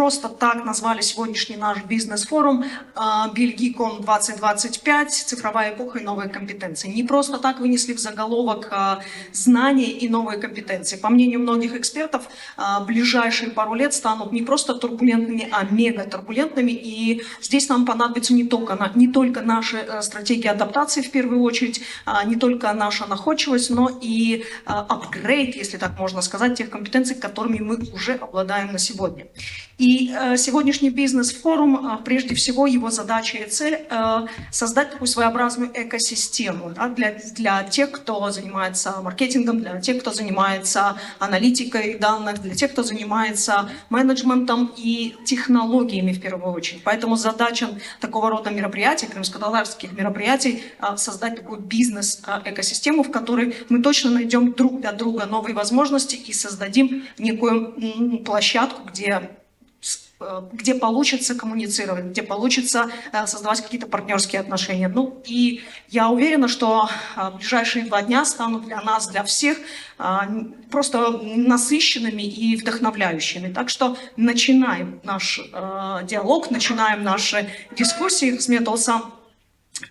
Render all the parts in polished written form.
просто так назвали сегодняшний наш бизнес-форум Бельгиком 2025, цифровая эпоха и новые компетенции. Не просто так вынесли в заголовок знания и новые компетенции. По мнению многих экспертов, ближайшие пару лет станут не просто турбулентными, а мега-турбулентными. И здесь нам понадобится не только наши стратегии адаптации в первую очередь, не только наша находчивость, но и апгрейд, если так можно сказать, тех компетенций, которыми мы уже обладаем на сегодня. И сегодняшний бизнес-форум, прежде всего, его задача и цель создать такую своеобразную экосистему, да, для тех, кто занимается маркетингом, для тех, кто занимается аналитикой данных, для тех, кто занимается менеджментом и технологиями в первую очередь. Поэтому задача такого рода мероприятий, крымско-татарских мероприятий, создать такую бизнес-экосистему, в которой мы точно найдем друг для друга новые возможности и создадим некую площадку, где получится коммуницировать, где получится создавать какие-то партнерские отношения. Ну и я уверена, что ближайшие 2 дня станут для нас, для всех просто насыщенными и вдохновляющими. Так что начинаем наш диалог, начинаем наши дискуссии с Металсом.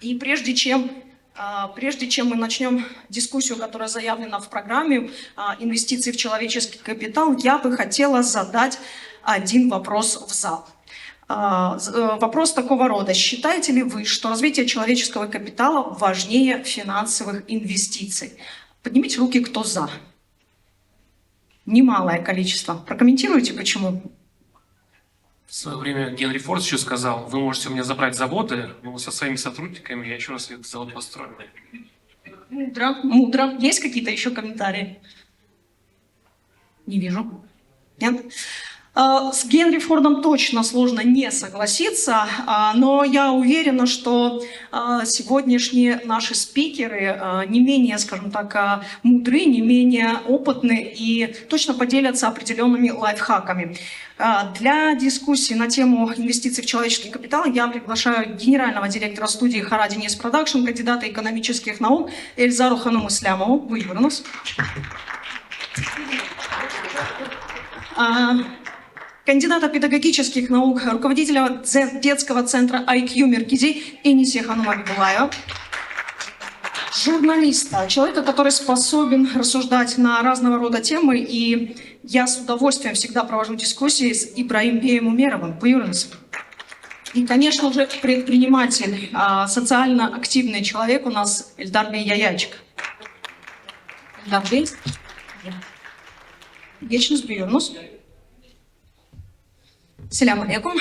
И прежде чем мы начнем дискуссию, которая заявлена в программе «Инвестиции в человеческий капитал», я бы хотела задать один вопрос в зал. Вопрос такого рода. Считаете ли вы, что развитие человеческого капитала важнее финансовых инвестиций? Поднимите руки, кто за. Немалое количество. Прокомментируйте, почему? В свое время Генри Форд еще сказал: вы можете у меня забрать заводы, но со своими сотрудниками я еще раз этот завод построю. Мудро, мудро. Есть какие-то еще комментарии? Не вижу. Нет? С Генри Фордом точно сложно не согласиться, но я уверена, что сегодняшние наши спикеры не менее, скажем так, мудры, не менее опытны и точно поделятся определенными лайфхаками. Для дискуссии на тему инвестиций в человеческий капитал я приглашаю генерального директора студии Харади Ньюс Продакшн, кандидата экономических наук Эльзару Ханум Ислямову. Вы у нас. Кандидата педагогических наук, руководителя детского центра IQ Меркизи Энисе Ханума Бибулаева. Журналиста, человека, который способен рассуждать на разного рода темы, и я с удовольствием всегда провожу дискуссии с Ибраимбеем Умеровым. И, конечно же, предприниматель, социально активный человек у нас Эльдарбей Яячик. Эльдарбей. Вечность Бьюрнус. Селям алейкум.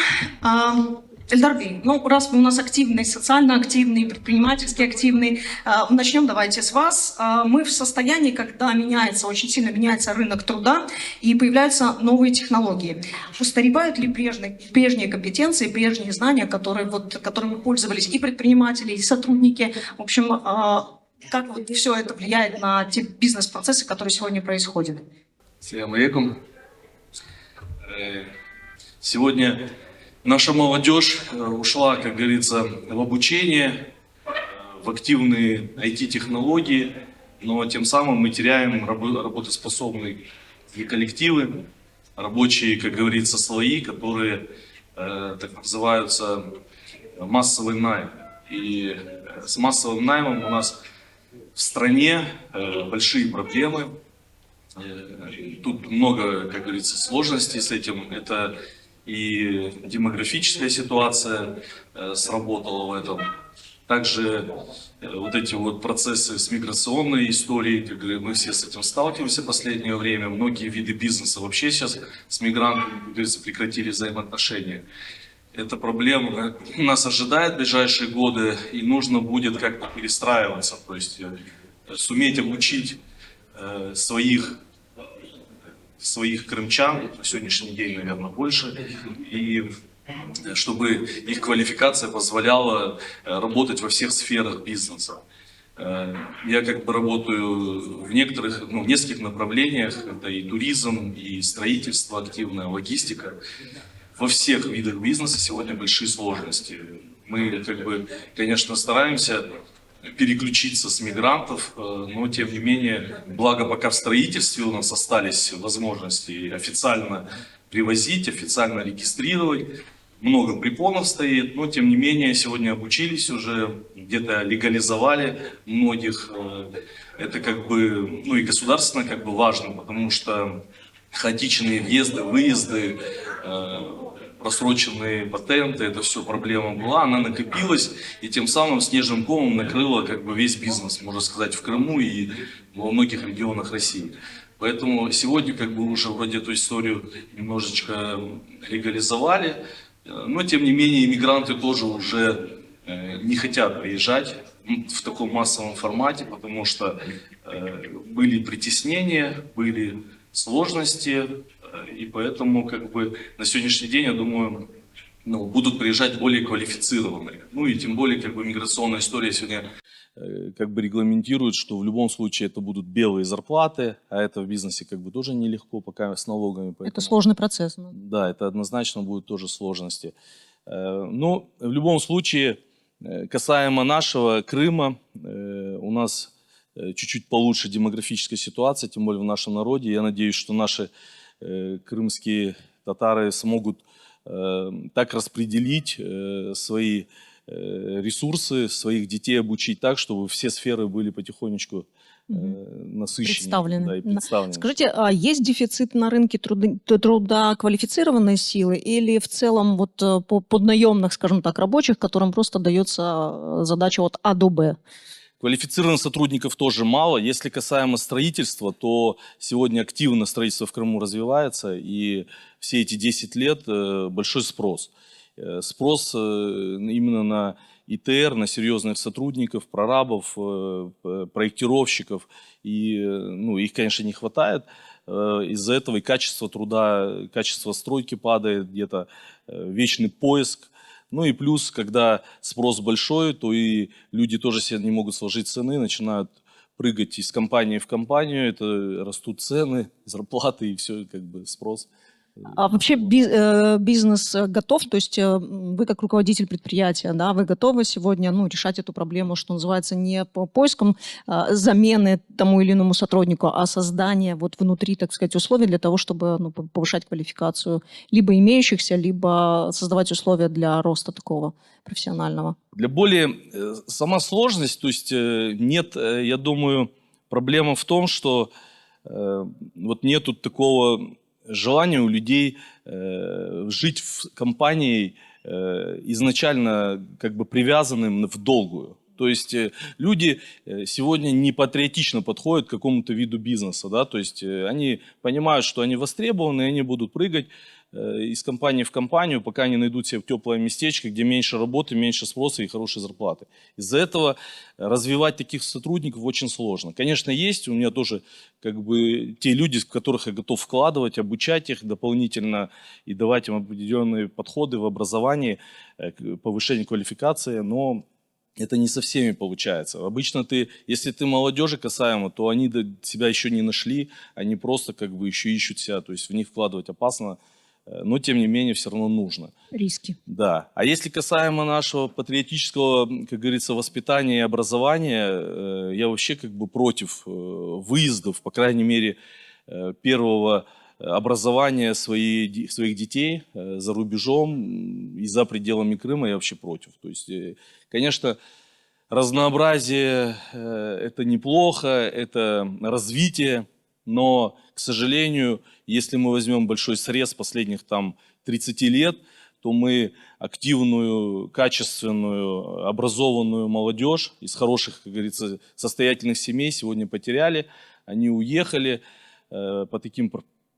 Эльдарбей, ну, раз вы у нас активный, социально активный, предпринимательски активный, начнем давайте с вас. Мы в состоянии, когда очень сильно меняется рынок труда и появляются новые технологии. Устаревают ли прежние компетенции, прежние знания, которыми пользовались и предприниматели, и сотрудники? В общем, как все это влияет на те бизнес-процессы, которые сегодня происходят? Селям алейкум. Сегодня наша молодежь ушла, как говорится, в обучение, в активные IT-технологии, но тем самым мы теряем работоспособные коллективы, рабочие, как говорится, слои, которые так называются массовым наймом. И с массовым наймом у нас в стране большие проблемы. Тут много, как говорится, сложностей с этим. Это и демографическая ситуация сработала в этом. Также вот эти вот процессы с миграционной историей, как мы все с этим сталкиваемся в последнее время. Многие виды бизнеса вообще сейчас с мигрантами, как говорится, прекратили взаимоотношения. Эта проблема нас ожидает в ближайшие годы, и нужно будет как-то перестраиваться, то есть суметь обучить своих крымчан, на сегодняшний день, наверное, больше, и чтобы их квалификация позволяла работать во всех сферах бизнеса. Я как бы работаю в нескольких направлениях, это и туризм, и строительство активное, логистика. Во всех видах бизнеса сегодня большие сложности. Мы, конечно, стараемся переключиться с мигрантов, но тем не менее, благо пока в строительстве у нас остались возможности официально привозить, официально регистрировать. Много препонов стоит, но тем не менее сегодня обучились уже, где-то легализовали многих. Это как бы, ну и государственно как бы важно, потому что хаотичные въезды, выезды, просроченные патенты, это все проблема была, она накопилась и тем самым снежным комом накрыла как бы весь бизнес, можно сказать, в Крыму и во многих регионах России. Поэтому сегодня как бы уже вроде эту историю немножечко легализовали, но тем не менее иммигранты тоже уже не хотят приезжать в таком массовом формате, потому что были притеснения, были сложности, и поэтому как бы на сегодняшний день, я думаю, ну, будут приезжать более квалифицированные. Ну и тем более как бы миграционная история сегодня как бы регламентирует, что в любом случае это будут белые зарплаты, а это в бизнесе как бы тоже нелегко пока с налогами. Это сложный процесс. Да, это однозначно будут тоже сложности. Но в любом случае, касаемо нашего Крыма, у нас чуть-чуть получше демографическая ситуация, тем более в нашем народе. Я надеюсь, что наши крымские татары смогут так распределить свои ресурсы, своих детей обучить так, чтобы все сферы были потихонечку насыщены. Представлены. Да, и представлены. Скажите, а есть дефицит на рынке труда квалифицированной силы или в целом вот поднаемных, скажем так, рабочих, которым просто дается задача от А до Б? Квалифицированных сотрудников тоже мало. Если касаемо строительства, то сегодня активно строительство в Крыму развивается, и все эти 10 лет большой спрос. Спрос именно на ИТР, на серьезных сотрудников, прорабов, проектировщиков. И, ну, их, конечно, не хватает. Из-за этого и качество труда, качество стройки падает, где-то вечный поиск. Ну и плюс, когда спрос большой, то и люди тоже себе не могут сложить цены, начинают прыгать из компании в компанию, это растут цены, зарплаты и все, как бы спрос. А вообще бизнес готов, то есть вы как руководитель предприятия, да, вы готовы сегодня, ну, решать эту проблему, что называется, не по поискам замены тому или иному сотруднику, а создание вот внутри, так сказать, условий для того, чтобы, ну, повышать квалификацию либо имеющихся, либо создавать условия для роста такого профессионального? Для более сама сложность, то есть нет, я думаю, проблема в том, что вот нету такого желание у людей жить в компании изначально как бы привязанным в долгую. То есть люди сегодня не патриотично подходят к какому-то виду бизнеса, да, то есть они понимают, что они востребованы, и они будут прыгать из компании в компанию, пока они найдут себе теплое местечко, где меньше работы, меньше спроса и хорошие зарплаты. Из-за этого развивать таких сотрудников очень сложно. Конечно, есть у меня тоже как бы те люди, в которых я готов вкладывать, обучать их дополнительно и давать им определенные подходы в образовании, повышение квалификации, но это не со всеми получается. Обычно если ты молодежи касаемо, то они себя еще не нашли, они просто как бы еще ищут себя, то есть в них вкладывать опасно, но тем не менее все равно нужно. Риски. Да. А если касаемо нашего патриотического, как говорится, воспитания и образования, я вообще как бы против выездов, по крайней мере, первого образования своих детей за рубежом и за пределами Крыма я вообще против. То есть, конечно, разнообразие это неплохо, это развитие, но, к сожалению, если мы возьмем большой срез последних там 30 лет, то мы активную, качественную, образованную молодежь из хороших, как говорится, состоятельных семей сегодня потеряли. Они уехали по таким,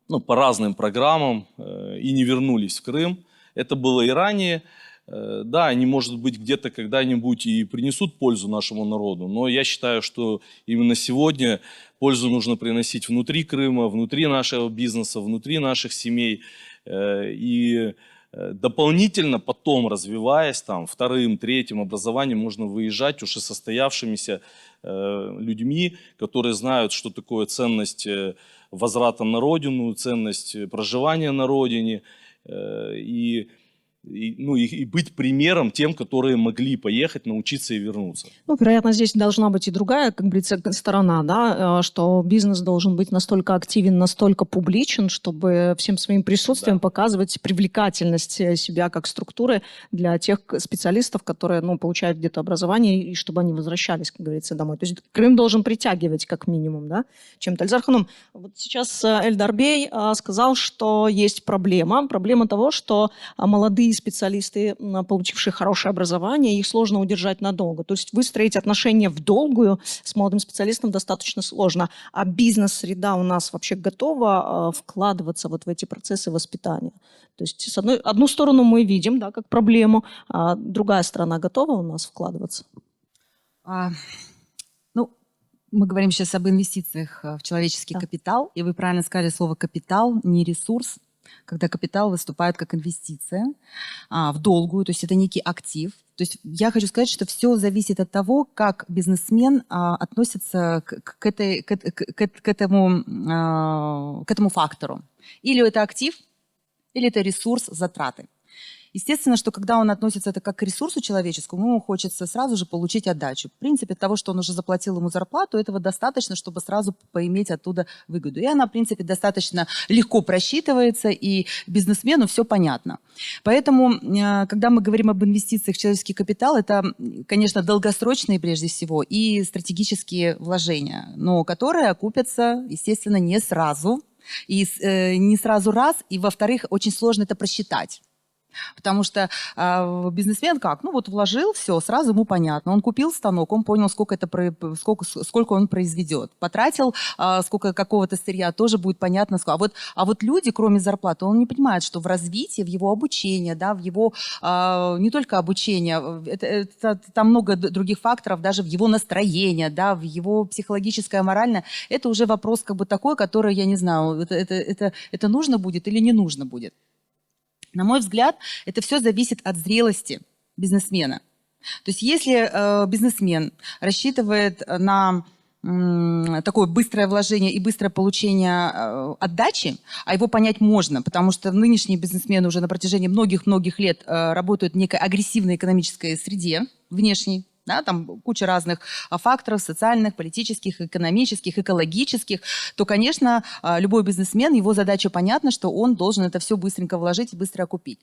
ну, по разным программам и не вернулись в Крым. Это было и ранее. Да, они, может быть, где-то когда-нибудь и принесут пользу нашему народу, но я считаю, что именно сегодня пользу нужно приносить внутри Крыма, внутри нашего бизнеса, внутри наших семей. И дополнительно потом, развиваясь там вторым, третьим образованием, можно выезжать уже состоявшимися людьми, которые знают, что такое ценность возврата на родину, ценность проживания на родине. И и быть примером тем, которые могли поехать, научиться и вернуться. Ну, вероятно, здесь должна быть и другая, как говорится, сторона, да, что бизнес должен быть настолько активен, настолько публичен, чтобы всем своим присутствием показывать привлекательность себя как структуры для тех специалистов, которые, ну, получают где-то образование, и чтобы они возвращались, как говорится, домой. То есть Крым должен притягивать как минимум, да, чем-то. Эльдар Ханум, вот сейчас Эльдар Бей сказал, что есть проблема того, что молодые специалисты, получившие хорошее образование, их сложно удержать надолго. То есть выстроить отношения в долгую с молодым специалистом достаточно сложно. А бизнес-среда у нас вообще готова вкладываться вот в эти процессы воспитания. То есть одну сторону мы видим, да, как проблему, а другая сторона готова у нас вкладываться? Ну, мы говорим сейчас об инвестициях в человеческий капитал, и вы правильно сказали слово «капитал», не «ресурс», когда капитал выступает как инвестиция в долгую, то есть это некий актив. То есть я хочу сказать, что все зависит от того, как бизнесмен относится к этому фактору. Или это актив, или это ресурс, затраты. Естественно, что когда он относится это как к ресурсу человеческому, ему хочется сразу же получить отдачу. В принципе, от того, что он уже заплатил ему зарплату, этого достаточно, чтобы сразу поиметь оттуда выгоду. И она, в принципе, достаточно легко просчитывается, и бизнесмену все понятно. Поэтому, когда мы говорим об инвестициях в человеческий капитал, это, конечно, долгосрочные прежде всего и стратегические вложения, но которые окупятся, естественно, не сразу. И не сразу раз, и, во-вторых, очень сложно это просчитать. Потому что бизнесмен как? Ну вот вложил, все, сразу ему понятно. Он купил станок, он понял, сколько он произведет. Потратил сколько какого-то сырья, тоже будет понятно. А вот люди, кроме зарплаты, он не понимает, что в развитии, в его обучении, да, в его не только обучение, там много других факторов, даже в его настроение, да, в его психологическое, моральное. Это уже вопрос как бы такой, который, я не знаю, это нужно будет или не нужно будет. На мой взгляд, это все зависит от зрелости бизнесмена. То есть если бизнесмен рассчитывает на такое быстрое вложение и быстрое получение отдачи, а его понять можно, потому что нынешние бизнесмены уже на протяжении многих-многих лет работают в некой агрессивной экономической среде внешней, да, там куча разных факторов социальных, политических, экономических, экологических, то, конечно, любой бизнесмен, его задача понятна, что он должен это все быстренько вложить и быстро окупить.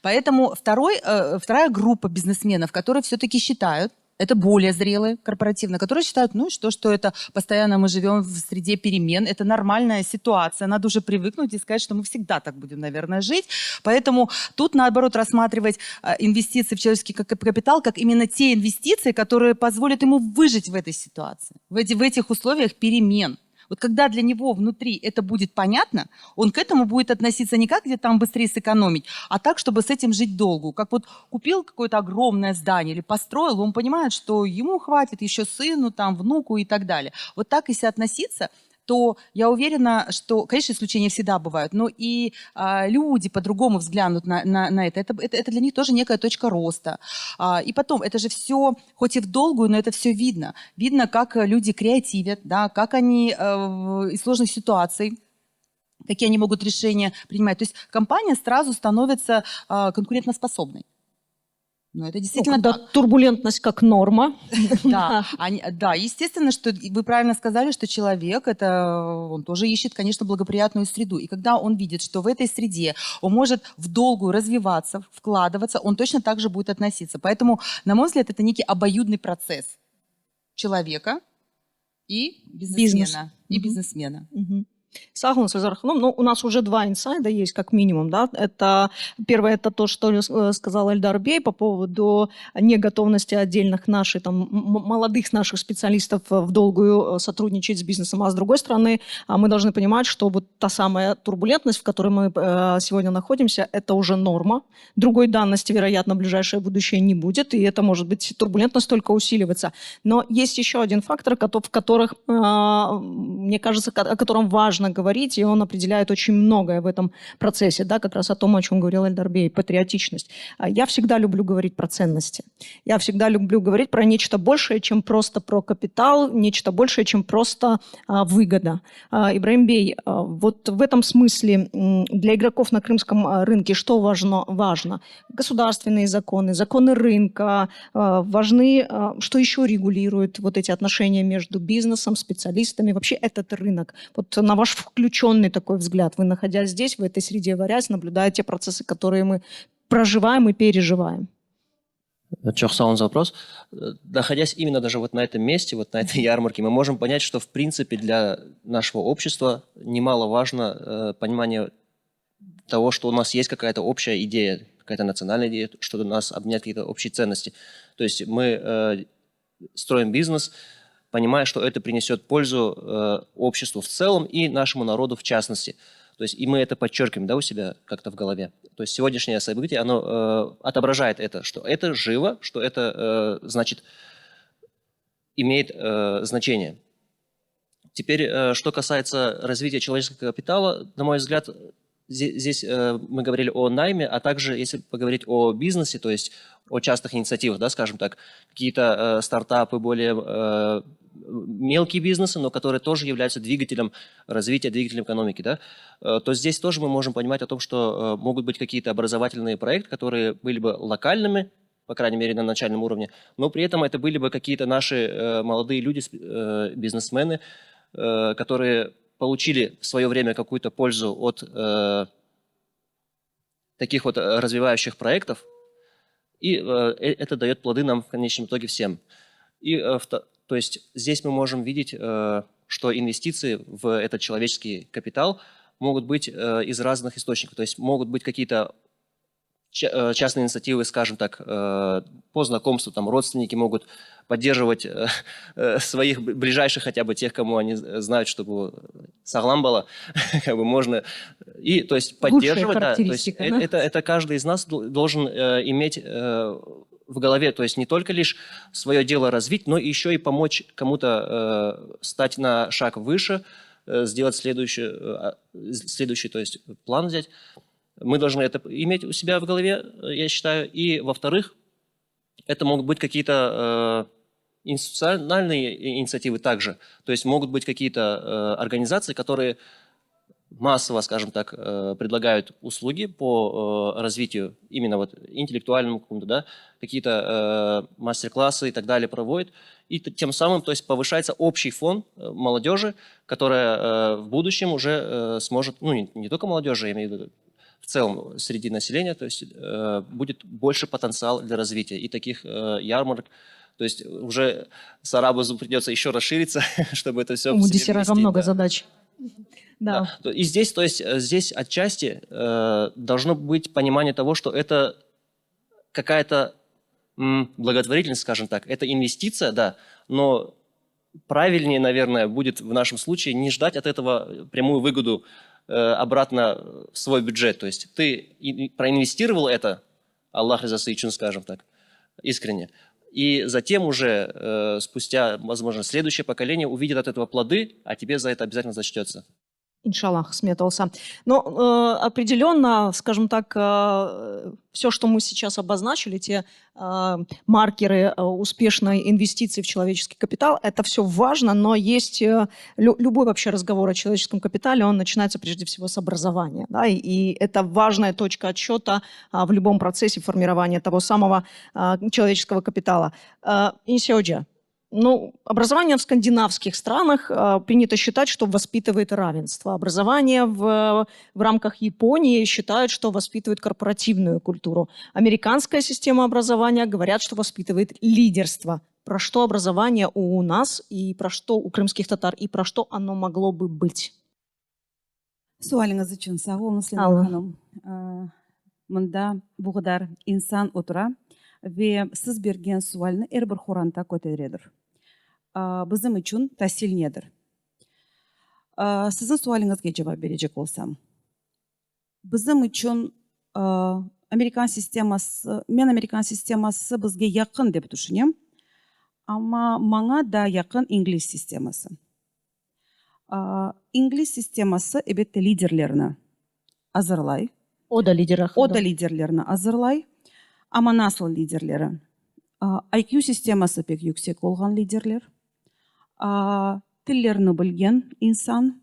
Поэтому вторая группа бизнесменов, которые все-таки считают, это более зрелые корпоративно, которые считают, ну и что это постоянно мы живем в среде перемен, это нормальная ситуация, надо уже привыкнуть и сказать, что мы всегда так будем, наверное, жить. Поэтому тут, наоборот, рассматривать инвестиции в человеческий капитал как именно те инвестиции, которые позволят ему выжить в этой ситуации, в этих условиях перемен. Вот когда для него внутри это будет понятно, он к этому будет относиться не как где-то там быстрее сэкономить, а так, чтобы с этим жить долго. Как вот купил какое-то огромное здание или построил, он понимает, что ему хватит еще сыну, там, внуку и так далее. Вот так, если относиться, то я уверена, что, конечно, исключения всегда бывают, но и люди по-другому взглянут на это. Это для них тоже некая точка роста. И потом, это же все, хоть и в долгую, но это все видно. Видно, как люди креативят, да, как они из сложных ситуаций, какие они могут решения принимать. То есть компания сразу становится конкурентоспособной. Но это действительно когда турбулентность как норма. Да, естественно, что вы правильно сказали, что человек, он тоже ищет, конечно, благоприятную среду. И когда он видит, что в этой среде он может в долгую развиваться, вкладываться, он точно так же будет относиться. Поэтому, на мой взгляд, это некий обоюдный процесс человека и бизнесмена. Сагунс, Эльдар Ханум, ну, у нас уже два инсайда есть, как минимум, да, это, первое, это то, что сказал Эльдар Бей по поводу неготовности отдельных наших, там, молодых наших специалистов в долгую сотрудничать с бизнесом, а с другой стороны, мы должны понимать, что вот та самая турбулентность, в которой мы сегодня находимся, это уже норма, другой данности, вероятно, в ближайшее будущее не будет, и это, может быть, турбулентность только усиливается, но есть еще один фактор, мне кажется, о котором важно важно говорить, и он определяет очень многое в этом процессе, да, как раз о том, о чем говорил Эльдарбей, патриотичность. Я всегда люблю говорить про ценности. Я всегда люблю говорить про нечто большее, чем просто про капитал, нечто большее, чем просто выгода. Ибрагим Бей, вот в этом смысле для игроков на крымском рынке что важно? Государственные законы, законы рынка, важны, что еще регулирует вот эти отношения между бизнесом, специалистами, вообще этот рынок. Вот на ваш включенный такой взгляд, вы, находясь здесь, в этой среде варясь, наблюдаете процессы, которые мы проживаем и переживаем. Чох Саун за вопрос. Находясь именно даже вот на этом месте, вот на этой ярмарке, мы можем понять, что в принципе для нашего общества немаловажно понимание того, что у нас есть какая-то общая идея, какая-то национальная идея, что нас объединяет какие-то общие ценности. То есть мы строим бизнес, понимая, что это принесет пользу обществу в целом и нашему народу в частности. То есть и мы это подчеркиваем, да, у себя как-то в голове. То есть сегодняшнее событие, оно отображает это, что это живо, что это, значит, имеет значение. Теперь, что касается развития человеческого капитала, на мой взгляд, здесь мы говорили о найме, а также, если поговорить о бизнесе, то есть о частных инициативах, да, скажем так, какие-то стартапы, более мелкие бизнесы, но которые тоже являются двигателем развития, двигателем экономики, да, то здесь тоже мы можем понимать о том, что могут быть какие-то образовательные проекты, которые были бы локальными, по крайней мере, на начальном уровне, но при этом это были бы какие-то наши молодые люди, бизнесмены, которые получили в свое время какую-то пользу от таких вот развивающих проектов, и это дает плоды нам в конечном итоге всем. И, то есть здесь мы можем видеть, что инвестиции в этот человеческий капитал могут быть из разных источников. То есть могут быть какие-то частные инициативы, скажем так, по знакомству, там родственники могут поддерживать своих ближайших, хотя бы тех, кому они знают, чтобы саглам было, как бы можно, и то есть поддерживать, да, то есть это каждый из нас должен иметь в голове, то есть не только лишь свое дело развить, но еще и помочь кому-то стать на шаг выше, сделать следующий, то есть план взять. Мы должны это иметь у себя в голове, я считаю. И, во-вторых, это могут быть какие-то институциональные инициативы также. То есть могут быть какие-то организации, которые массово, скажем так, предлагают услуги по развитию именно вот интеллектуальному какому-то, да, какие-то мастер-классы и так далее проводят. И тем самым, то есть повышается общий фон молодежи, которая в будущем уже сможет, ну не только молодежи, я имею в виду, в целом среди населения, то есть будет больше потенциал для развития. И таких ярмарок, то есть уже Сарабузу придется еще расшириться, чтобы это все... У Десерага много задач. Да. И здесь, то есть здесь отчасти должно быть понимание того, что это какая-то благотворительность, скажем так, это инвестиция, да, но правильнее, наверное, будет в нашем случае не ждать от этого прямую выгоду обратно в свой бюджет. То есть ты проинвестировал это, Аллах ризасы üçün, скажем так, искренне, и затем уже спустя, возможно, следующее поколение увидит от этого плоды, а тебе за это обязательно зачтется. Иншаллах, сметался. Но определенно, скажем так, все, что мы сейчас обозначили, те маркеры успешной инвестиции в человеческий капитал, это все важно, но есть любой вообще разговор о человеческом капитале, он начинается прежде всего с образования. Да, и это важная точка отсчета в любом процессе формирования того самого человеческого капитала. Инсиоджа. Ну, образование в скандинавских странах принято считать, что воспитывает равенство. Образование в рамках Японии считают, что воспитывает корпоративную культуру. Американская система образования говорят, что воспитывает лидерство. Про что образование у нас и про что у крымских татар, и про что оно могло бы быть? Суалыңыз үшін сау болыңыз, Ленар ханым. Мында бұғыдар инсан отыра ve siz bergen sualni bir xoranta ko'taradilar. Bizim uchun ta'sil nedir? Sizin sualingizga javob berajak bo'lsam, bizim uchun Amerikan sistemasi bizga yaqin deb tushunyam, ammo menga da yaqin ingliz sistemasi. Инглис системасы эбетте лидерлерны азырлай. О да лидерах. Ода лидерлерны азырлай. Аманасыл лидерлері. IQ системасы пек yüksek olған лидерлер. Тіллерні білген инсан.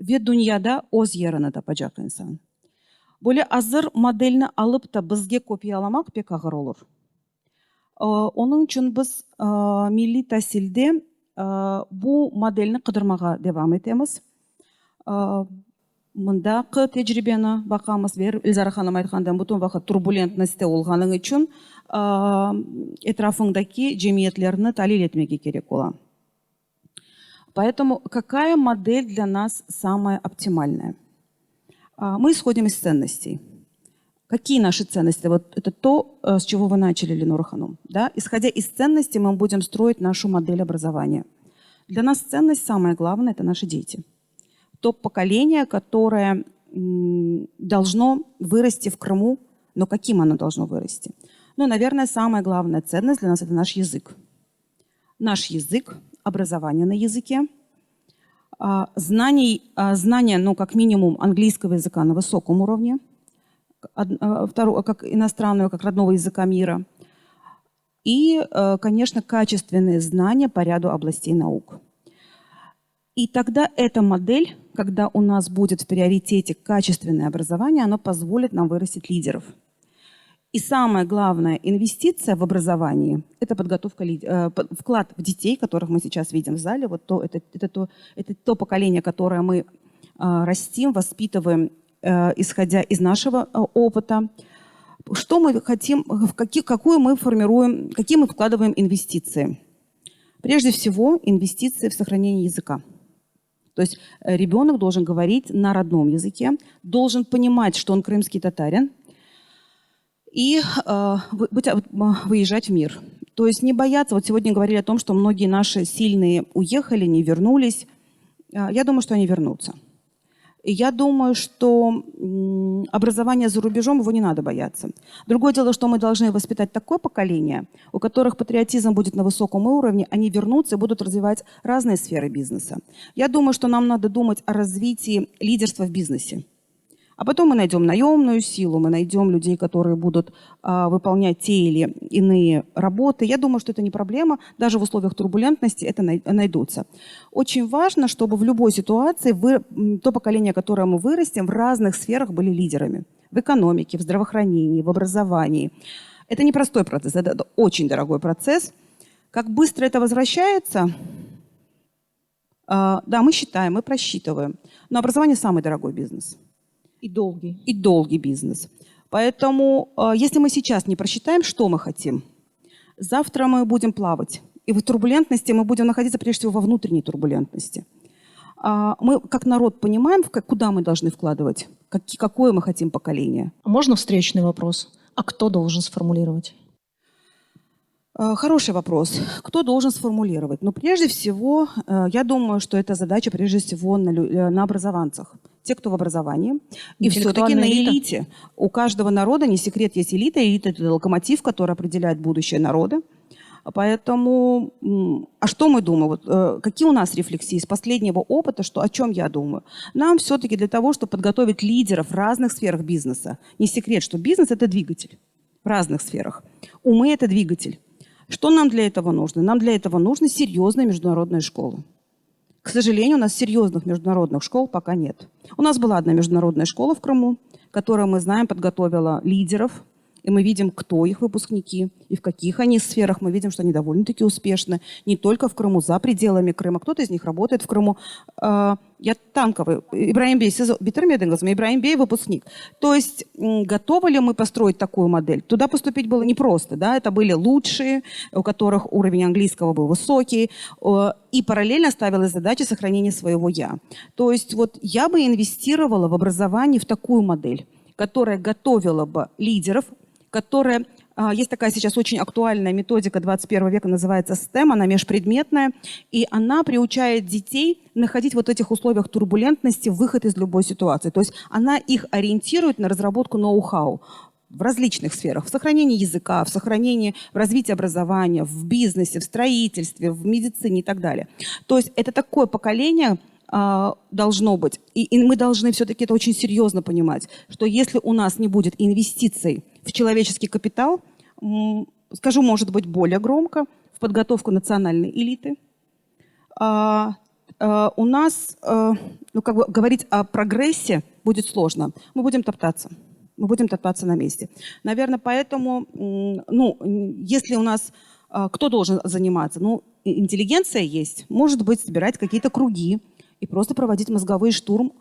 Ве дүнияда оз еріні тапажақ инсан. Бөле азыр модельні алып та бізге копияламақ пек ағыр olur. Оның үшін біз милли тәсілде bu модельні қыдырмаға девам етеміз. Мында қы тәжірибені бақамыз бер. Илзара ханым айтқанда бұтын вақыт турбулентності олғаның үшін этрafыңдаки жемиетлерні талил етмеге керек ола. Поэтому какая модель для нас самая оптимальная? Мы исходим из ценностей. Какие наши ценности? Вот это то, с чего вы начали, Ленора Ханум. Да? Исходя из ценностей, мы будем строить нашу модель образования. Для нас ценность самое главное – это наши дети. То поколение, которое должно вырасти в Крыму, но каким оно должно вырасти? Ну, наверное, самая главная ценность для нас – это наш язык. Наш язык, образование на языке, знание, ну, как минимум, английского языка на высоком уровне, второго, как иностранного, как родного языка мира, и, конечно, качественные знания по ряду областей наук. И тогда эта модель, когда у нас будет в приоритете качественное образование, оно позволит нам вырастить лидеров. И самая главная инвестиция в образование – это подготовка, вклад в детей, которых мы сейчас видим в зале. Вот это то поколение, которое мы растим, воспитываем, исходя из нашего опыта. Что мы хотим, какую мы формируем, какие мы вкладываем инвестиции? Прежде всего, инвестиции в сохранение языка. То есть ребенок должен говорить на родном языке, должен понимать, что он крымский татарин, и выезжать в мир. То есть не бояться. Вот сегодня говорили о том, что многие наши сильные уехали, не вернулись. Я думаю, что они вернутся. И я думаю, что образование за рубежом, его не надо бояться. Другое дело, что мы должны воспитать такое поколение, у которых патриотизм будет на высоком уровне, они вернутся и будут развивать разные сферы бизнеса. Я думаю, что нам надо думать о развитии лидерства в бизнесе. А потом мы найдем наемную силу, мы найдем людей, которые будут выполнять те или иные работы. Я думаю, что это не проблема. Даже в условиях турбулентности это найдутся. Очень важно, чтобы в любой ситуации то поколение, которое мы вырастим, в разных сферах были лидерами. В экономике, в здравоохранении, в образовании. Это непростой процесс, это очень дорогой процесс. Как быстро это возвращается? Да, мы считаем, мы просчитываем. Но образование самый дорогой бизнес. И долгий. И долгий бизнес. Поэтому, если мы сейчас не просчитаем, что мы хотим, завтра мы будем плавать. И в турбулентности мы будем находиться прежде всего во внутренней турбулентности. Мы, как народ, понимаем, куда мы должны вкладывать, какое мы хотим поколение. Можно встречный вопрос? А кто должен сформулировать? Хороший вопрос. Кто должен сформулировать? Ну, прежде всего, я думаю, что это задача, прежде всего, на образованцах. Те, кто в образовании. И все-таки на элите. У каждого народа, не секрет, есть элита. Элита – это локомотив, который определяет будущее народа. Поэтому, а что мы думаем? Вот, какие у нас рефлексии из последнего опыта, о чем я думаю? Нам все-таки для того, чтобы подготовить лидеров в разных сферах бизнеса. Не секрет, что бизнес – это двигатель в разных сферах. Умы – это двигатель. Что нам для этого нужно? Нам для этого нужны серьезные международные школы. К сожалению, у нас серьезных международных школ пока нет. У нас была одна международная школа в Крыму, которая, мы знаем, подготовила лидеров. И мы видим, кто их выпускники и в каких они сферах. Мы видим, что они довольно-таки успешны. Не только в Крыму, за пределами Крыма. Кто-то из них работает в Крыму. Я танковый. Ибраим Бей, Ибраим Бей выпускник. То есть готовы ли мы построить такую модель? Туда поступить было непросто. Да? Это были лучшие, у которых уровень английского был высокий. И параллельно ставилась задача сохранения своего «я». То есть вот я бы инвестировала в образование в такую модель, которая готовила бы лидеров, которая... Есть такая сейчас очень актуальная методика 21 века, называется STEM, она межпредметная, и она приучает детей находить вот в этих условиях турбулентности выход из любой ситуации. То есть она их ориентирует на разработку ноу-хау в различных сферах, в сохранении языка, в развитии образования, в бизнесе, в строительстве, в медицине и так далее. То есть это такое поколение, должно быть. И мы должны все-таки это очень серьезно понимать, что если у нас не будет инвестиций в человеческий капитал, скажу, может быть, более громко, в подготовку национальной элиты, у нас, ну, как бы говорить о прогрессе будет сложно. Мы будем топтаться. Мы будем топтаться на месте. Наверное, поэтому, ну, если у нас кто должен заниматься? Ну, интеллигенция есть. Может быть, собирать какие-то круги и просто проводить мозговой штурм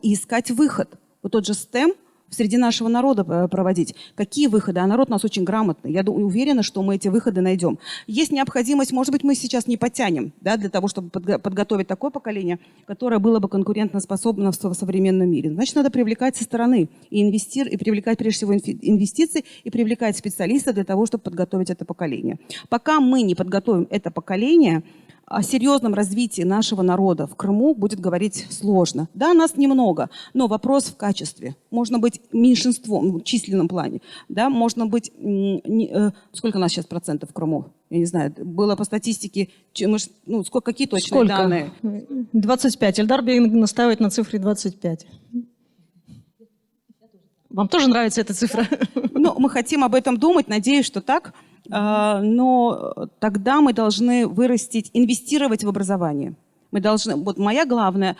и искать выход. Вот тот же STEM среди нашего народа проводить. Какие выходы? А народ у нас очень грамотный. Я уверена, что мы эти выходы найдем. Есть необходимость, может быть, мы сейчас не потянем, да, для того, чтобы подготовить такое поколение, которое было бы конкурентоспособно в современном мире. Значит, надо привлекать со стороны и привлекать прежде всего инвестиции, и привлекать специалистов для того, чтобы подготовить это поколение. Пока мы не подготовим это поколение, о серьезном развитии нашего народа в Крыму будет говорить сложно. Да, нас немного, но вопрос в качестве. Можно быть меньшинством в численном плане. Да, можно быть... сколько у нас сейчас процентов в Крыму? Я не знаю. Было по статистике... какие точные данные? 25. Эльдар Бей настаивает на цифре 25. Вам тоже нравится эта цифра? Ну, мы хотим об этом думать, надеюсь, что так. Но тогда мы должны вырастить, инвестировать в образование. Мы должны, вот моя главная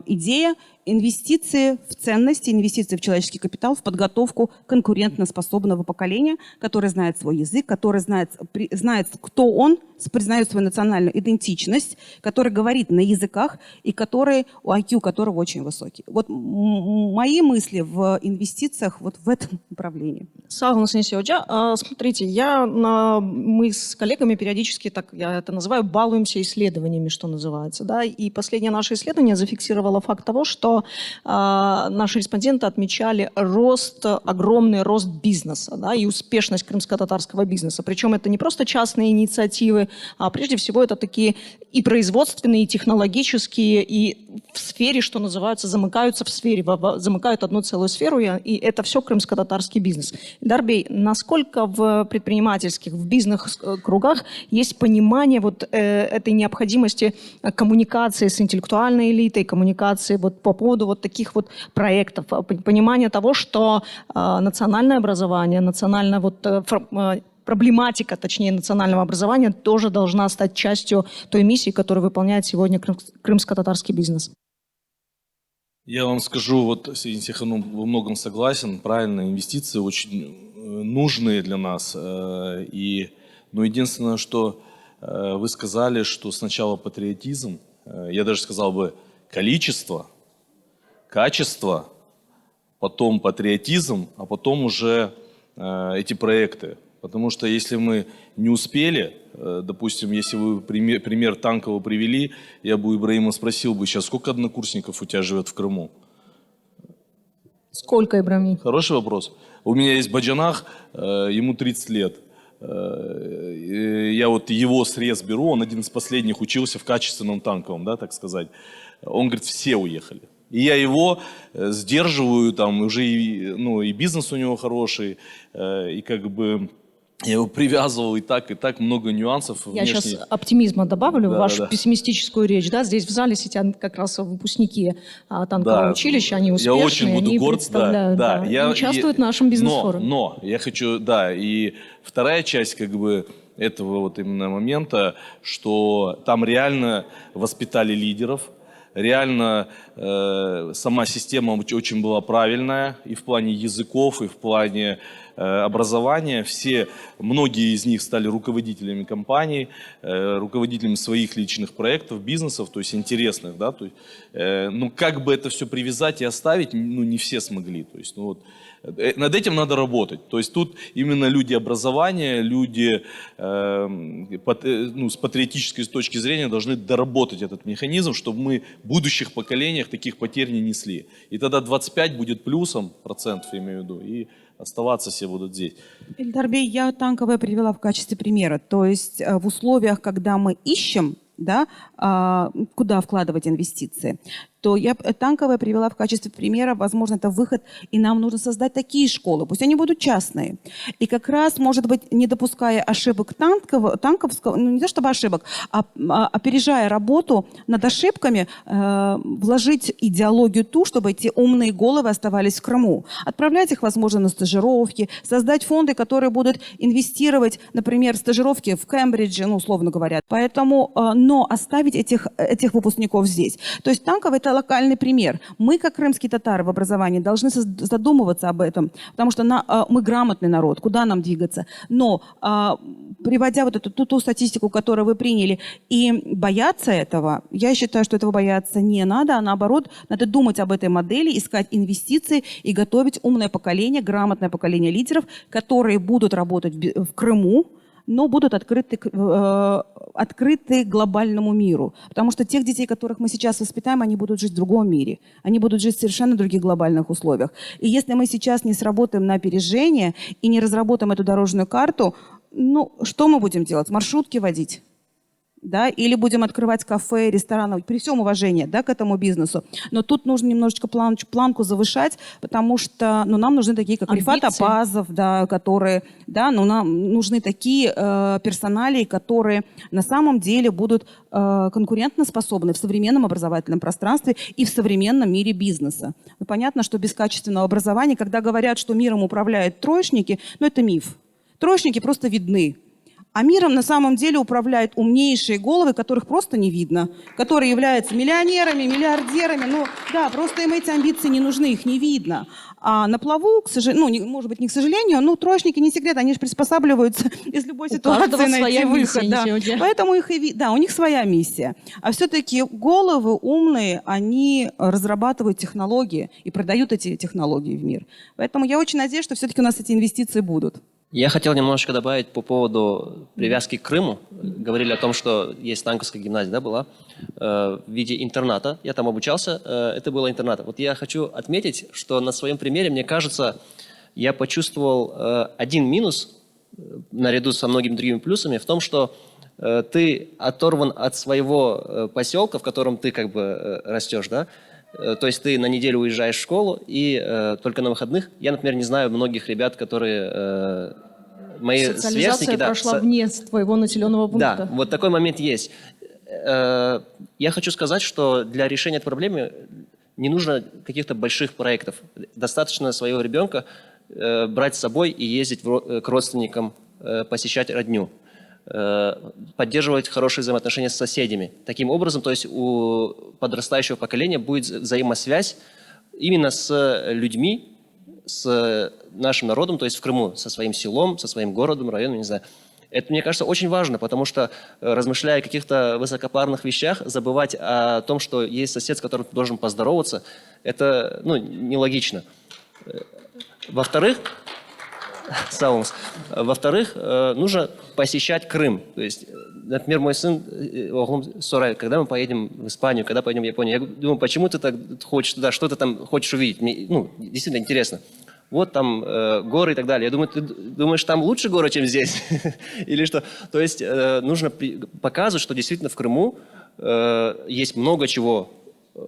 идея – инвестиции в ценности, инвестиции в человеческий капитал, в подготовку конкурентоспособного поколения, которое знает свой язык, которое знает, кто он, признает свою национальную идентичность, который говорит на языках и который, IQ которого очень высокий. Вот мои мысли в инвестициях вот в этом направлении. Сагун Сенсиоджа, смотрите, мы с коллегами периодически, так я это называю, балуемся исследованиями, что называется. Да? И последнее наше исследование зафиксировало факт того, что наши респонденты отмечали огромный рост бизнеса, да, и успешность крымско-татарского бизнеса. Причем это не просто частные инициативы, а прежде всего это такие и производственные, и технологические, и в сфере, что называется, замыкаются в сфере, замыкают одну целую сферу, и это все крымско-татарский бизнес. Эльдар Бей, насколько в предпринимательских, в бизнес-кругах есть понимание вот этой необходимости коммуникации с интеллектуальной элитой, коммуникации вот по поводу вот таких вот проектов, понимание того, что национальное образование, проблематика, точнее, национального образования тоже должна стать частью той миссии, которую выполняет сегодня крымско-татарский бизнес. Я вам скажу, вот Сиханум во многом согласен, правильно, инвестиции очень нужные для нас. Но единственное, что вы сказали, что сначала патриотизм, я даже сказал бы количество, качество, потом патриотизм, а потом уже эти проекты. Потому что если мы не успели, допустим, если вы пример Танкова привели, я бы у Ибраима спросил бы сейчас, сколько однокурсников у тебя живет в Крыму? Сколько, Ибрahim? Хороший вопрос. У меня есть Баджанах, ему 30 лет. Я вот его срез беру, он один из последних учился в качественном танковом, да, так сказать. Он говорит, все уехали. И я его сдерживаю, там уже и бизнес у него хороший, и как бы я его привязывал и так много нюансов. Я сейчас оптимизма добавлю в вашу пессимистическую речь. Да? Здесь в зале сидят как раз выпускники танкового училища, они успешные, я очень буду они горд, представляют, участвуют в нашем бизнес-форуме. Но я хочу, и вторая часть как бы этого вот именно момента, что там реально воспитали лидеров, реально сама система очень была правильная и в плане языков, и в плане образования. Многие из них стали руководителями компаний, руководителями своих личных проектов, бизнесов, то есть интересных. Да, то есть, как бы это все привязать и оставить, не все смогли. То есть, над этим надо работать. То есть тут именно люди образования, люди с патриотической точки зрения должны доработать этот механизм, чтобы мы в будущих поколениях таких потерь не несли. И тогда 25 будет плюсом, процентов я имею в виду, и оставаться все будут здесь. Эльдар Бей, я танковое привела в качестве примера. То есть в условиях, когда мы ищем, да, куда вкладывать инвестиции, то я Танковая привела в качестве примера, возможно, это выход, и нам нужно создать такие школы, пусть они будут частные. И как раз, может быть, не допуская ошибок танковского, ну не то чтобы ошибок, а опережая работу над ошибками, вложить идеологию ту, чтобы эти умные головы оставались в Крыму. Отправлять их, возможно, на стажировки, создать фонды, которые будут инвестировать, например, стажировки в Кембридже, ну, условно говоря. Поэтому, но оставить этих выпускников здесь. То есть Танковая — это локальный пример. Мы, как крымские татары в образовании, должны задумываться об этом, потому что мы грамотный народ, куда нам двигаться. Но приводя вот эту ту статистику, которую вы приняли, и бояться этого, я считаю, что этого бояться не надо, а наоборот, надо думать об этой модели, искать инвестиции и готовить умное поколение, грамотное поколение лидеров, которые будут работать в Крыму, но будут открыты глобальному миру. Потому что тех детей, которых мы сейчас воспитаем, они будут жить в другом мире. Они будут жить в совершенно других глобальных условиях. И если мы сейчас не сработаем на опережение и не разработаем эту дорожную карту, ну, что мы будем делать? Маршрутки водить? Да, или будем открывать кафе, рестораны, при всем уважении, да, к этому бизнесу. Но тут нужно немножечко планку завышать, потому что нам нужны такие, как Рифат Апазов, да, которые, да, нам нужны такие персоналии, которые на самом деле будут конкурентоспособны в современном образовательном пространстве и в современном мире бизнеса. Ну, понятно, что без качественного образования, когда говорят, что миром управляют троечники, это миф. Троечники просто видны. А миром на самом деле управляют умнейшие головы, которых просто не видно, которые являются миллионерами, миллиардерами. Ну да, просто им эти амбиции не нужны, их не видно. А на плаву, к сожалению, может быть, не к сожалению, троечники не секрет, они же приспосабливаются из любой ситуации найти выход. Да. Поэтому у них своя миссия. А все-таки головы умные, они разрабатывают технологии и продают эти технологии в мир. Поэтому я очень надеюсь, что все-таки у нас эти инвестиции будут. Я хотел немножко добавить по поводу привязки к Крыму. Говорили о том, что есть Танковская гимназия, да, была, в виде интерната. Я там обучался, это было интерната. Вот я хочу отметить, что на своем примере, мне кажется, я почувствовал один минус, наряду со многими другими плюсами, в том, что ты оторван от своего поселка, в котором ты как бы растешь, да. То есть ты на неделю уезжаешь в школу, и только на выходных. Я, например, не знаю многих ребят, которые мои Социализация сверстники. прошла вне твоего населенного пункта. Да, вот такой момент есть. Я хочу сказать, что для решения этой проблемы не нужно каких-то больших проектов. Достаточно своего ребенка брать с собой и ездить к родственникам, посещать родню. Поддерживать хорошие взаимоотношения с соседями. Таким образом, то есть у подрастающего поколения будет взаимосвязь именно с людьми, с нашим народом, то есть в Крыму, со своим селом, со своим городом, районом, не знаю. Это, мне кажется, очень важно, потому что, размышляя о каких-то высокопарных вещах, забывать о том, что есть сосед, с которым ты должен поздороваться, это нелогично. Во-вторых, нужно посещать Крым. То есть, например, мой сын Сорай, когда мы поедем в Испанию, когда поедем в Японию, я думаю, почему ты так хочешь туда, что ты там хочешь увидеть? Мне, действительно интересно. Вот там горы и так далее. Я думаю, ты думаешь, там лучше горы, чем здесь? Или что? То есть нужно показывать, что действительно в Крыму есть много чего,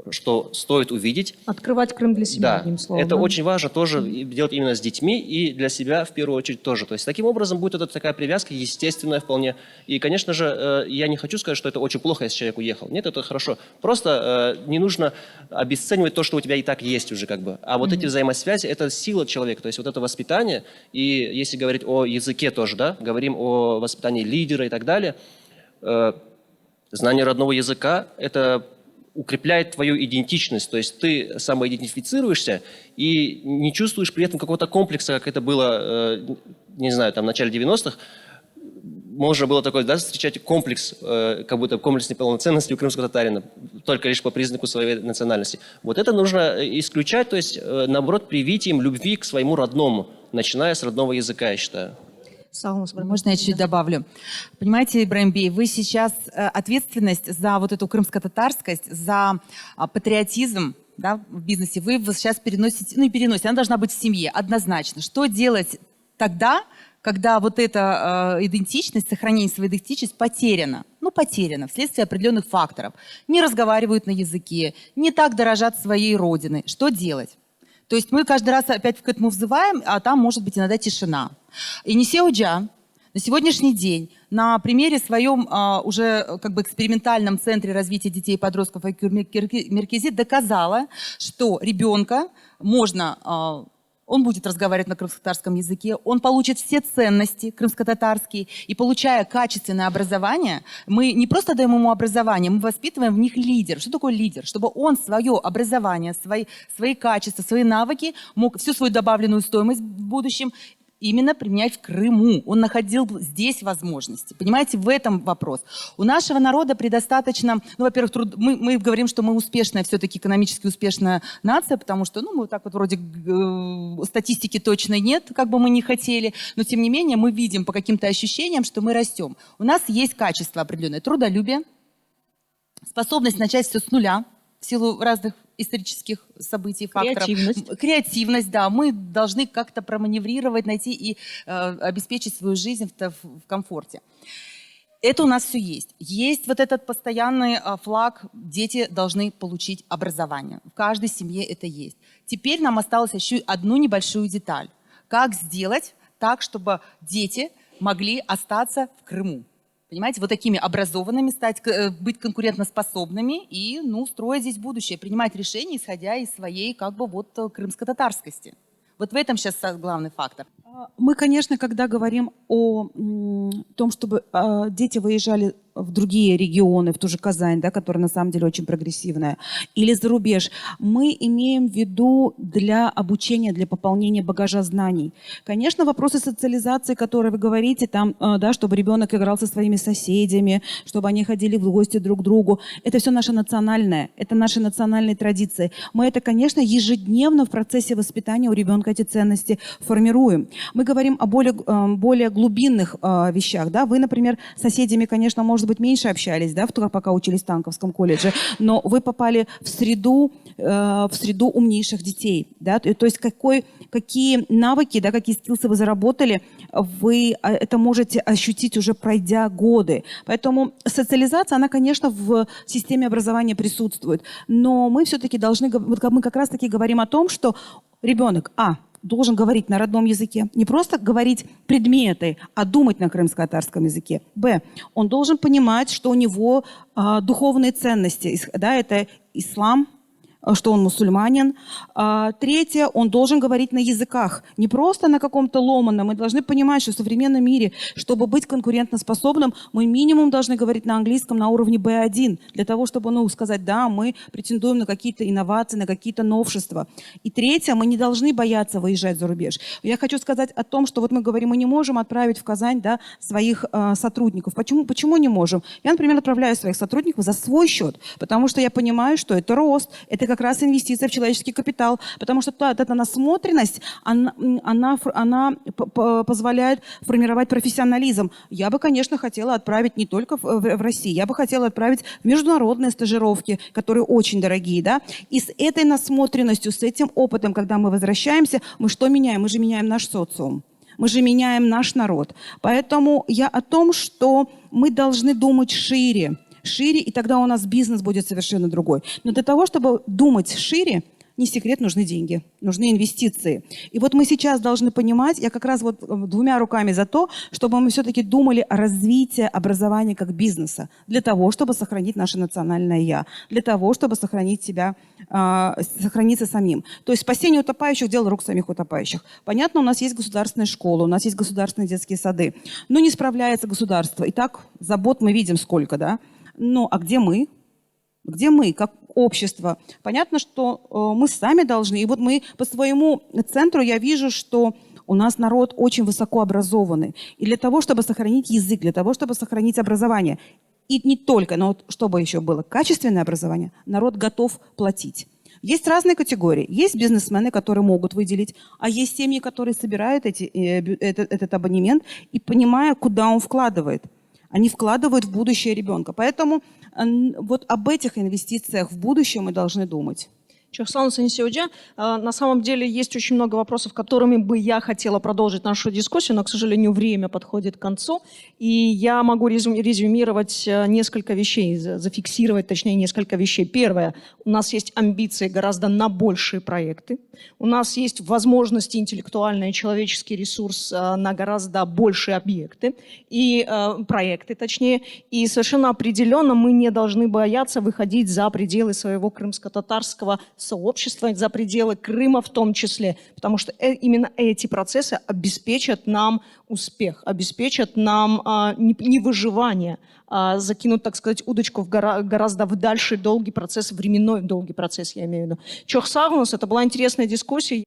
что стоит увидеть. Открывать Крым для себя, одним словом. Это очень важно тоже делать именно с детьми и для себя в первую очередь тоже. То есть таким образом будет эта такая привязка естественная вполне. И, конечно же, я не хочу сказать, что это очень плохо, если человек уехал. Нет, это хорошо. Просто не нужно обесценивать то, что у тебя и так есть уже как бы. А вот эти взаимосвязи – это сила человека. То есть вот это воспитание. И если говорить о языке тоже, да, говорим о воспитании лидера и так далее, знание родного языка – это укрепляет твою идентичность, то есть ты самоидентифицируешься и не чувствуешь при этом какого-то комплекса, как это было, не знаю, там в начале 90-х, можно было такое, да, встречать комплекс, как будто комплекс неполноценности у крымского татарина, только лишь по признаку своей национальности. Вот это нужно исключать, то есть, наоборот, привить им любви к своему родному, начиная с родного языка, я считаю. Можно я чуть добавлю? Понимаете, Ибраим Бей, вы сейчас ответственность за вот эту крымско-татарскость, за патриотизм, да, в бизнесе, вы сейчас переносите, она должна быть в семье, однозначно. Что делать тогда, когда вот эта идентичность, сохранение своей идентичности потеряна. Ну, потеряна вследствие определенных факторов. Не разговаривают на языке, не так дорожат своей родиной. Что делать? То есть мы каждый раз опять к этому взываем, а там может быть иногда тишина. И Несеуджа на сегодняшний день на примере своем уже как бы экспериментальном центре развития детей и подростков Айкюр Меркези доказала, что ребенка можно... Он будет разговаривать на крымско-татарском языке, он получит все ценности крымско-татарские, и получая качественное образование, мы не просто даем ему образование, мы воспитываем в них лидер. Что такое лидер? Чтобы он свое образование, свои качества, свои навыки, мог всю свою добавленную стоимость в будущем именно применять в Крыму. Он находил здесь возможности. Понимаете, в этом вопрос. У нашего народа предостаточно, ну, во-первых, мы говорим, что мы успешная, все-таки экономически успешная нация, потому что, ну, мы так вот вроде статистики точно нет, как бы мы ни хотели, но тем не менее мы видим по каким-то ощущениям, что мы растем. У нас есть качество определенное, трудолюбие, способность начать все с нуля, в силу разных исторических событий, факторов. Креативность, да. Мы должны как-то проманеврировать, найти и обеспечить свою жизнь в комфорте. Это у нас все есть. Есть вот этот постоянный флаг, дети должны получить образование. В каждой семье это есть. Теперь нам осталось еще одну небольшую деталь. Как сделать так, чтобы дети могли остаться в Крыму? Понимаете, вот такими образованными стать, быть конкурентоспособными и, ну, строить здесь будущее, принимать решения, исходя из своей, как бы, вот, крымско-татарскости. Вот в этом сейчас главный фактор. Мы, конечно, когда говорим о том, чтобы дети выезжали в другие регионы, в ту же Казань, да, которая на самом деле очень прогрессивная, или за рубеж, мы имеем в виду для обучения, для пополнения багажа знаний. Конечно, вопросы социализации, которые вы говорите, там, да, чтобы ребенок играл со своими соседями, чтобы они ходили в гости друг к другу, это все наше национальное, это наши национальные традиции. Мы это, конечно, ежедневно в процессе воспитания у ребенка эти ценности формируем. Мы говорим о более глубинных вещах. Да? Вы, например, с соседями, конечно, может быть, меньше общались, да, пока учились в Танковском колледже, но вы попали в среду умнейших детей. Да? То есть какие навыки, да, какие скиллсы вы заработали, вы это можете ощутить уже пройдя годы. Поэтому социализация, она, конечно, в системе образования присутствует. Но мы все-таки должны, вот мы как раз-таки говорим о том, что ребенок, должен говорить на родном языке. Не просто говорить предметы, а думать на крымско-татарском языке. Б. Он должен понимать, что у него духовные ценности. Да, это ислам, что он мусульманин. Третье, он должен говорить на языках. Не просто на каком-то ломаном. Мы должны понимать, что в современном мире, чтобы быть конкурентоспособным, мы минимум должны говорить на английском на уровне B1, для того, чтобы сказать, да, мы претендуем на какие-то инновации, на какие-то новшества. И третье, мы не должны бояться выезжать за рубеж. Я хочу сказать о том, что вот мы говорим, мы не можем отправить в Казань, да, своих сотрудников. Почему не можем? Я, например, отправляю своих сотрудников за свой счет, потому что я понимаю, что это рост, это как раз инвестиция в человеческий капитал, потому что эта насмотренность, она позволяет формировать профессионализм. Я бы, конечно, хотела отправить не только в Россию, я бы хотела отправить в международные стажировки, которые очень дорогие, да, и с этой насмотренностью, с этим опытом, когда мы возвращаемся, мы что меняем? Мы же меняем наш социум. Мы же меняем наш народ. Поэтому я о том, что мы должны думать шире, и тогда у нас бизнес будет совершенно другой. Но для того, чтобы думать шире, не секрет, нужны деньги, нужны инвестиции. И вот мы сейчас должны понимать, я как раз вот двумя руками за то, чтобы мы все-таки думали о развитии образования как бизнеса, для того, чтобы сохранить наше национальное «я», для того, чтобы сохранить себя, сохраниться самим. То есть спасение утопающих – дело рук самих утопающих. Понятно, у нас есть государственные школы, у нас есть государственные детские сады, но не справляется государство. И так забот мы видим сколько, да? Ну, а где мы? Где мы, как общество? Понятно, что мы сами должны. И вот мы по своему центру, я вижу, что у нас народ очень высокообразованный. И для того, чтобы сохранить язык, для того, чтобы сохранить образование, и не только, но вот чтобы еще было качественное образование, народ готов платить. Есть разные категории. Есть бизнесмены, которые могут выделить, а есть семьи, которые собирают этот абонемент и понимая, куда он вкладывает. Они вкладывают в будущее ребенка. Поэтому вот об этих инвестициях в будущее мы должны думать. Чохсан Сенсиоджа, на самом деле есть очень много вопросов, которыми бы я хотела продолжить нашу дискуссию, но, к сожалению, время подходит к концу, и я могу резюмировать несколько вещей, зафиксировать, точнее, несколько вещей. Первое, у нас есть амбиции гораздо на большие проекты, у нас есть возможности интеллектуальные, человеческий ресурс на гораздо большие объекты и проекты, точнее, и совершенно определенно мы не должны бояться выходить за пределы своего крымско-татарского сообщества, за пределы Крыма в том числе, потому что именно эти процессы обеспечат нам успех, обеспечат нам не выживание, а закинут, так сказать, удочку в гораздо в дальший долгий процесс, временной долгий процесс, я имею в виду. Чохсагнус, это была интересная дискуссия.